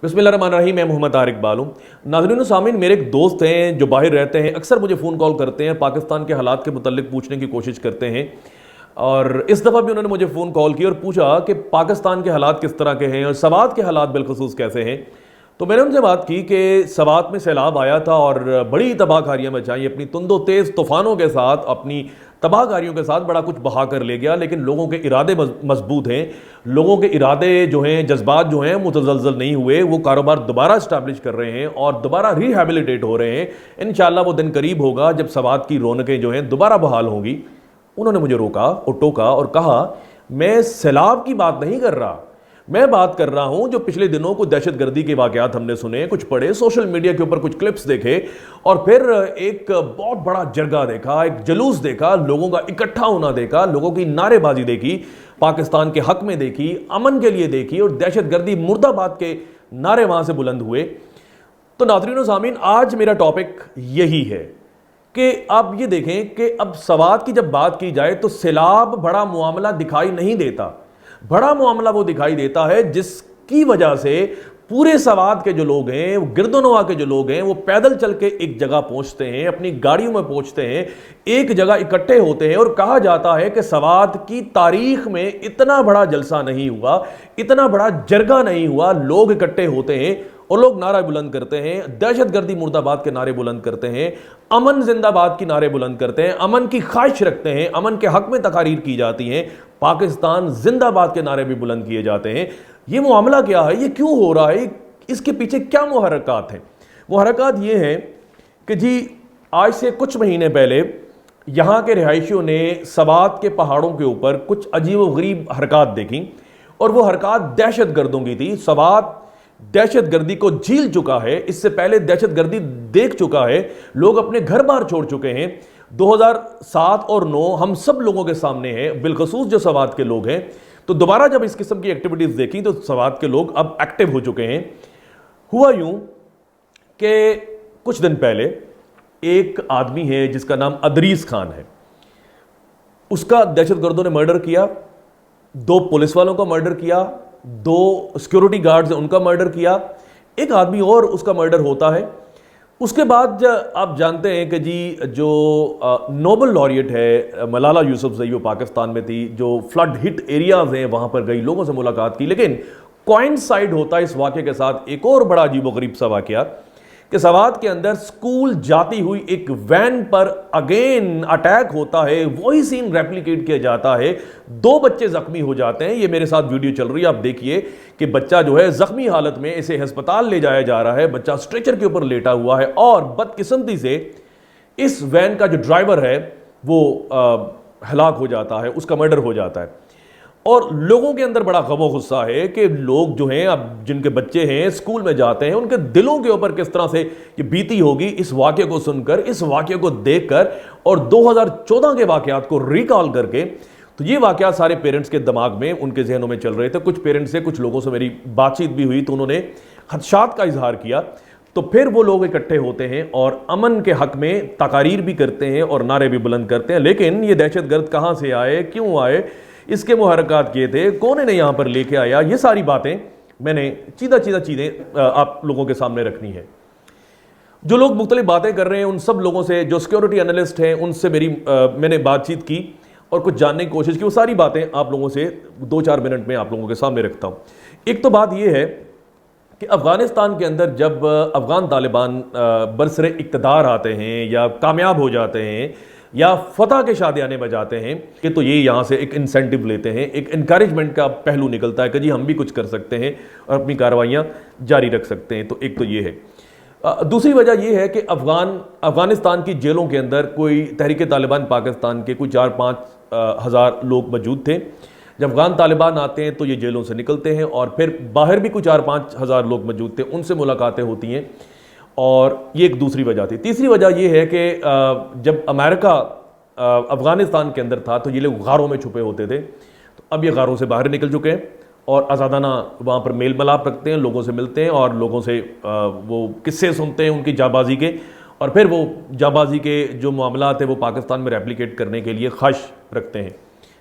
بسم اللہ الرحمن الرحیم. میں محمد طارق اقبال ہوں. ناظرین و سامعین, میرے ایک دوست ہیں جو باہر رہتے ہیں, اکثر مجھے فون کال کرتے ہیں, پاکستان کے حالات کے متعلق پوچھنے کی کوشش کرتے ہیں. اور اس دفعہ بھی انہوں نے مجھے فون کال کی اور پوچھا کہ پاکستان کے حالات کس طرح کے ہیں اور سوات کے حالات بالخصوص کیسے ہیں. تو میں نے ان سے بات کی کہ سوات میں سیلاب آیا تھا اور بڑی تباہ کاریاں مچائیں, اپنی تند و تیز طوفانوں کے ساتھ, اپنی تباہ کاریوں کے ساتھ بڑا کچھ بہا کر لے گیا. لیکن لوگوں کے ارادے مضبوط ہیں, لوگوں کے ارادے جو ہیں, جذبات جو ہیں, متزلزل نہیں ہوئے. وہ کاروبار دوبارہ اسٹیبلش کر رہے ہیں اور دوبارہ ریہیبلیٹیٹ ہو رہے ہیں. انشاءاللہ وہ دن قریب ہوگا جب سوات کی رونقیں جو ہیں دوبارہ بحال ہوں گی. انہوں نے مجھے روکا اور ٹوکا اور کہا میں سیلاب کی بات نہیں کر رہا, میں بات کر رہا ہوں جو پچھلے دنوں کو دہشت گردی کے واقعات ہم نے سنے, کچھ پڑھے, سوشل میڈیا کے اوپر کچھ کلپس دیکھے اور پھر ایک بہت بڑا جرگہ دیکھا, ایک جلوس دیکھا, لوگوں کا اکٹھا ہونا دیکھا, لوگوں کی نعرے بازی دیکھی, پاکستان کے حق میں دیکھی, امن کے لیے دیکھی, اور دہشت گردی مرد آباد کے نعرے وہاں سے بلند ہوئے. تو ناظرین و سامعین, آج میرا ٹاپک یہی ہے کہ آپ یہ دیکھیں کہ اب سوات کی جب بات کی جائے تو سیلاب بڑا معاملہ دکھائی نہیں دیتا. بڑا معاملہ وہ دکھائی دیتا ہے جس کی وجہ سے پورے سوات کے جو لوگ ہیں, گرد و نواح کے جو لوگ ہیں, وہ پیدل چل کے ایک جگہ پہنچتے ہیں, اپنی گاڑیوں میں پہنچتے ہیں, ایک جگہ اکٹھے ہوتے ہیں. اور کہا جاتا ہے کہ سوات کی تاریخ میں اتنا بڑا جلسہ نہیں ہوا, اتنا بڑا جرگہ نہیں ہوا. لوگ اکٹھے ہوتے ہیں اور لوگ نعرہ بلند کرتے ہیں, دہشت گردی مرد آباد کے نعرے بلند کرتے ہیں, امن زندہ باد کی نعرے بلند کرتے ہیں, امن کی خواہش رکھتے ہیں, امن کے حق میں تقاریر کی جاتی ہیں, پاکستان زندہ باد کے نعرے بھی بلند کیے جاتے ہیں. یہ معاملہ کیا ہے, یہ کیوں ہو رہا ہے, اس کے پیچھے کیا محرکات ہیں؟ محرکات یہ ہیں کہ جی آج سے کچھ مہینے پہلے یہاں کے رہائشیوں نے سوات کے پہاڑوں کے اوپر کچھ عجیب و غریب حرکات دیکھیں, اور وہ حرکات دہشت گردوں کی تھی. سوات دہشت گردی کو جھیل چکا ہے, اس سے پہلے دہشت گردی دیکھ چکا ہے, لوگ اپنے گھر بار چھوڑ چکے ہیں. 2007 اور 2009 ہم سب لوگوں کے سامنے ہیں, بالخصوص جو سوات کے لوگ ہیں. تو دوبارہ جب اس قسم کی ایکٹیویٹیز دیکھیں تو سوات کے لوگ اب ایکٹیو ہو چکے ہیں. ہوا یوں کہ کچھ دن پہلے ایک آدمی ہے جس کا نام ادریس خان ہے, اس کا دہشت گردوں نے مرڈر کیا, 2 پولیس والوں کا مرڈر کیا, 2 سیکورٹی گارڈز ان کا مرڈر کیا, ایک آدمی اور اس کا مرڈر ہوتا ہے. اس کے بعد آپ جانتے ہیں کہ جی جو نوبل لاریٹ ہے ملالہ یوسفزئی, وہ پاکستان میں تھی, جو فلڈ ہٹ ایریاز ہیں وہاں پر گئی, لوگوں سے ملاقات کی. لیکن کوائنسائڈ ہوتا ہے اس واقعے کے ساتھ ایک اور بڑا عجیب و غریب سا واقعہ کہ سوات کے اندر سکول جاتی ہوئی ایک وین پر اگین اٹیک ہوتا ہے. وہی سین ریپلیکیٹ کیا جاتا ہے, 2 بچے زخمی ہو جاتے ہیں. یہ میرے ساتھ ویڈیو چل رہی ہے, آپ دیکھیے کہ بچہ جو ہے زخمی حالت میں اسے ہسپتال لے جایا جا رہا ہے, بچہ اسٹریچر کے اوپر لیٹا ہوا ہے, اور بدقسمتی سے اس وین کا جو ڈرائیور ہے وہ ہلاک ہو جاتا ہے, اس کا مرڈر ہو جاتا ہے. اور لوگوں کے اندر بڑا غم و غصہ ہے کہ لوگ جو ہیں, اب جن کے بچے ہیں اسکول میں جاتے ہیں, ان کے دلوں کے اوپر کس طرح سے یہ بیتی ہوگی اس واقعے کو سن کر, اس واقعے کو دیکھ کر, اور 2014 کے واقعات کو ریکال کر کے. تو یہ واقعات سارے پیرنٹس کے دماغ میں, ان کے ذہنوں میں چل رہے تھے. کچھ پیرنٹس سے, کچھ لوگوں سے میری بات چیت بھی ہوئی تو انہوں نے خدشات کا اظہار کیا. تو پھر وہ لوگ اکٹھے ہوتے ہیں اور امن کے حق میں تقاریر بھی کرتے ہیں اور نعرے بھی بلند کرتے ہیں. لیکن یہ دہشت گرد کہاں سے آئے, کیوں آئے, اس کے محرکات کیے تھے, کون انہیں یہاں پر لے کے آیا, یہ ساری باتیں میں نے چیدہ چیزیں آپ لوگوں کے سامنے رکھنی ہے. جو لوگ مختلف باتیں کر رہے ہیں ان سب لوگوں سے, جو سیکورٹی انالسٹ ہیں ان سے میں نے بات چیت کی اور کچھ جاننے کی کوشش کی. وہ ساری باتیں آپ لوگوں سے 2-4 منٹ میں آپ لوگوں کے سامنے رکھتا ہوں. ایک تو بات یہ ہے کہ افغانستان کے اندر جب افغان طالبان برسر اقتدار آتے ہیں یا کامیاب ہو جاتے ہیں یا فتح کے شادیانے بجاتے ہیں کہ تو یہ یہاں سے ایک انسینٹیو لیتے ہیں, ایک انکریجمنٹ کا پہلو نکلتا ہے کہ جی ہم بھی کچھ کر سکتے ہیں اور اپنی کارروائیاں جاری رکھ سکتے ہیں. تو ایک تو یہ ہے. دوسری وجہ یہ ہے کہ افغانستان کی جیلوں کے اندر کوئی تحریک طالبان پاکستان کے کوئی 4-5 ہزار لوگ موجود تھے. جب افغان طالبان آتے ہیں تو یہ جیلوں سے نکلتے ہیں, اور پھر باہر بھی کوئی 4-5 ہزار لوگ موجود تھے, ان سے ملاقاتیں ہوتی ہیں, اور یہ ایک دوسری وجہ تھی. تیسری وجہ یہ ہے کہ جب امریکہ افغانستان کے اندر تھا تو یہ لوگ غاروں میں چھپے ہوتے تھے, تو اب یہ غاروں سے باہر نکل چکے ہیں اور آزادانہ وہاں پر میل ملاپ رکھتے ہیں, لوگوں سے ملتے ہیں اور لوگوں سے وہ قصے سنتے ہیں ان کی جانبازی کے, اور پھر وہ جانبازی کے جو معاملات ہیں وہ پاکستان میں ریپلیکیٹ کرنے کے لیے خواہش رکھتے ہیں.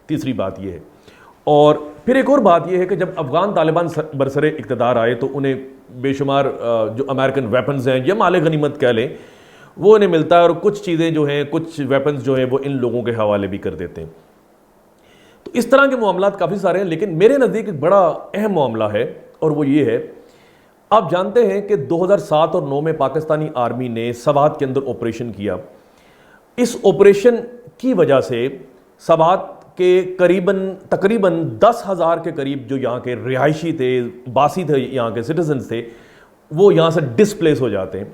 تیسری بات یہ ہے. اور پھر ایک اور بات یہ ہے کہ جب افغان طالبان برسر اقتدار آئے تو انہیں بے شمار جو امریکن ویپنز ہیں یا مال غنیمت کہہ لیں وہ انہیں ملتا ہے، اور کچھ چیزیں جو ہیں کچھ ویپنز جو ہیں وہ ان لوگوں کے حوالے بھی کر دیتے ہیں. تو اس طرح کے معاملات کافی سارے ہیں، لیکن میرے نزدیک ایک بڑا اہم معاملہ ہے اور وہ یہ ہے، آپ جانتے ہیں کہ 2007 اور 2009 میں پاکستانی آرمی نے سوات کے اندر آپریشن کیا. اس آپریشن کی وجہ سے سوات کے تقریباً 10,000 کے قریب جو یہاں کے رہائشی تھے، باسی تھے، یہاں کے سٹیزنز تھے، وہ یہاں سے ڈسپلیس ہو جاتے ہیں.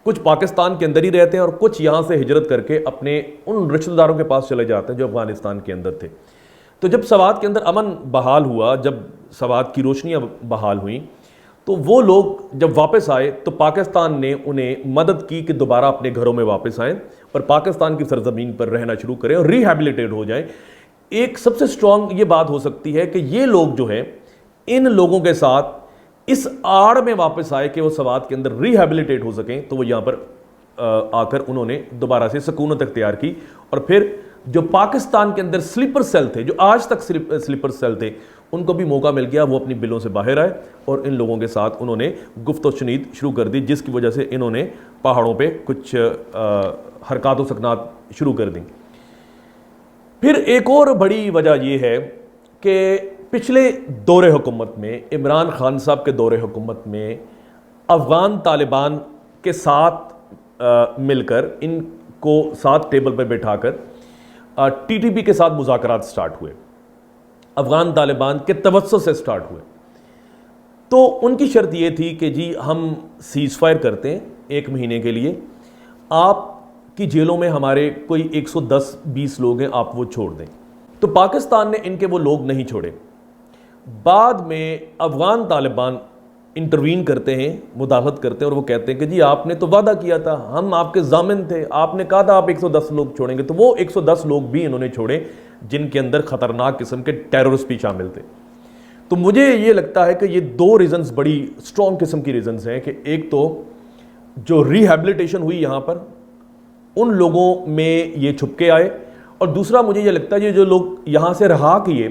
کچھ پاکستان کے اندر ہی رہتے ہیں اور کچھ یہاں سے ہجرت کر کے اپنے ان رشتہ داروں کے پاس چلے جاتے ہیں جو افغانستان کے اندر تھے. تو جب سوات کے اندر امن بحال ہوا، جب سوات کی روشنیاں بحال ہوئیں، تو وہ لوگ جب واپس آئے تو پاکستان نے انہیں مدد کی کہ دوبارہ اپنے گھروں میں واپس آئیں اور پاکستان کی سرزمین پر رہنا شروع کریں اور ریہیبلیٹیٹ ہو جائیں. ایک سب سے سٹرونگ یہ بات ہو سکتی ہے کہ یہ لوگ جو ہیں ان لوگوں کے ساتھ اس آڑ میں واپس آئے کہ وہ سوات کے اندر ریہیبلیٹیٹ ہو سکیں، تو وہ یہاں پر آ کر انہوں نے دوبارہ سے سکونت اختیار کی. اور پھر جو پاکستان کے اندر سلیپر سیل تھے، جو آج تک سلیپر سیل تھے، ان کو بھی موقع مل گیا، وہ اپنی بلوں سے باہر آئے اور ان لوگوں کے ساتھ انہوں نے گفت و شنید شروع کر دی، جس کی وجہ سے انہوں نے پہاڑوں پہ کچھ حرکات و سکنات شروع کر دیں. پھر ایک اور بڑی وجہ یہ ہے کہ پچھلے دور حکومت میں، عمران خان صاحب کے دور حکومت میں، افغان طالبان کے ساتھ مل کر ان کو ساتھ ٹیبل پر بیٹھا کر ٹی ٹی پی کے ساتھ مذاکرات سٹارٹ ہوئے، افغان طالبان کے توسط سے سٹارٹ ہوئے. تو ان کی شرط یہ تھی کہ جی ہم سیز فائر کرتے ہیں 1 مہینے کے لیے، آپ کی جیلوں میں ہمارے کوئی 110-20 لوگ ہیں، آپ وہ چھوڑ دیں. تو پاکستان نے ان کے وہ لوگ نہیں چھوڑے. بعد میں افغان طالبان انٹروین کرتے ہیں، مداخلت کرتے ہیں اور وہ کہتے ہیں کہ جی آپ نے تو وعدہ کیا تھا، ہم آپ کے ضامن تھے، آپ نے کہا تھا آپ 110 لوگ چھوڑیں گے. تو وہ 110 لوگ بھی انہوں نے چھوڑے جن کے اندر خطرناک قسم کے ٹیررسٹ بھی شامل تھے. تو مجھے یہ لگتا ہے کہ یہ 2 ریزنز بڑی سٹرونگ قسم کی ریزنز ہیں کہ ایک تو جو ریہیبلیٹیشن ہوئی یہاں پر ان لوگوں میں یہ چھپ کے آئے، اور دوسرا مجھے یہ لگتا ہے یہ جو لوگ یہاں سے رہا کیے،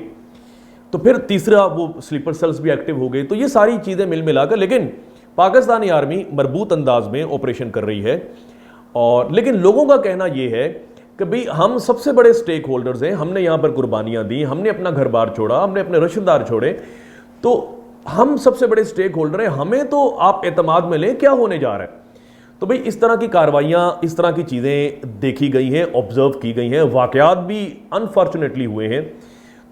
تو پھر تیسرا وہ سلیپر سیلز بھی ایکٹیو ہو گئے. تو یہ ساری چیزیں مل ملا کر، لیکن پاکستانی آرمی مربوط انداز میں آپریشن کر رہی ہے. اور لیکن لوگوں کا کہنا یہ ہے کہ بھئی ہم سب سے بڑے سٹیک ہولڈرز ہیں، ہم نے یہاں پر قربانیاں دی، ہم نے اپنا گھر بار چھوڑا، ہم نے اپنے رشتہ دار چھوڑے، تو ہم سب سے بڑے سٹیک ہولڈر ہیں، ہمیں تو آپ اعتماد میں لیں، کیا ہونے جا رہا ہے. تو بھئی اس طرح کی کاروائیاں، اس طرح کی چیزیں دیکھی گئی ہیں، آبزرو کی گئی ہیں، واقعات بھی انفارچونیٹلی ہوئے ہیں.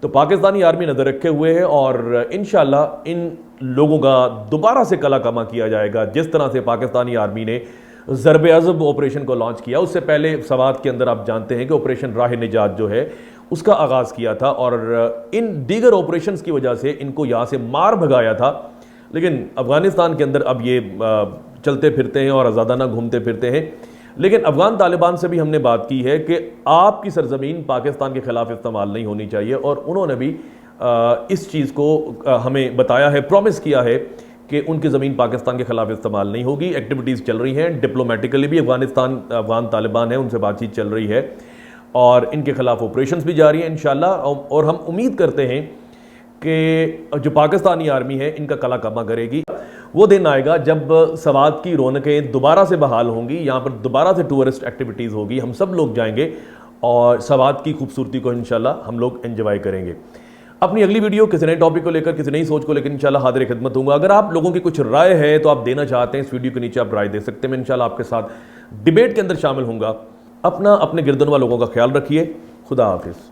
تو پاکستانی آرمی نظر رکھے ہوئے ہے اور انشاءاللہ ان لوگوں کا دوبارہ سے کلا کما کیا جائے گا. جس طرح سے پاکستانی آرمی نے ضرب عضب آپریشن کو لانچ کیا، اس سے پہلے سوات کے اندر آپ جانتے ہیں کہ آپریشن راہ نجات جو ہے اس کا آغاز کیا تھا، اور ان دیگر آپریشنز کی وجہ سے ان کو یہاں سے مار بھگایا تھا. لیکن افغانستان کے اندر اب یہ چلتے پھرتے ہیں اور آزادانہ گھومتے پھرتے ہیں. لیکن افغان طالبان سے بھی ہم نے بات کی ہے کہ آپ کی سرزمین پاکستان کے خلاف استعمال نہیں ہونی چاہیے، اور انہوں نے بھی اس چیز کو ہمیں بتایا ہے، پرومس کیا ہے کہ ان کی زمین پاکستان کے خلاف استعمال نہیں ہوگی. ایکٹیویٹیز چل رہی ہیں، ڈپلومیٹیکلی بھی افغان طالبان ہیں ان سے بات چیت چل رہی ہے، اور ان کے خلاف آپریشنز بھی جاری ہیں انشاءاللہ. اور ہم امید کرتے ہیں کہ جو پاکستانی آرمی ہے ان کا کلا کما کرے گی. وہ دن آئے گا جب سوات کی رونقیں دوبارہ سے بحال ہوں گی، یہاں پر دوبارہ سے ٹورسٹ ایکٹیویٹیز ہوگی، ہم سب لوگ جائیں گے اور سوات کی خوبصورتی کو انشاءاللہ ہم لوگ انجوائے کریں گے. اپنی اگلی ویڈیو کسی نئے ٹاپک کو لے کر، کسی نئی سوچ کو لے کر انشاءاللہ حاضر خدمت ہوں گا. اگر آپ لوگوں کی کچھ رائے ہے تو آپ دینا چاہتے ہیں، اس ویڈیو کے نیچے آپ رائے دے سکتے ہیں، میں انشاءاللہ آپ کے ساتھ ڈیبیٹ کے اندر شامل ہوں گا. اپنے گردنوا لوگوں کا خیال رکھیے. خدا حافظ.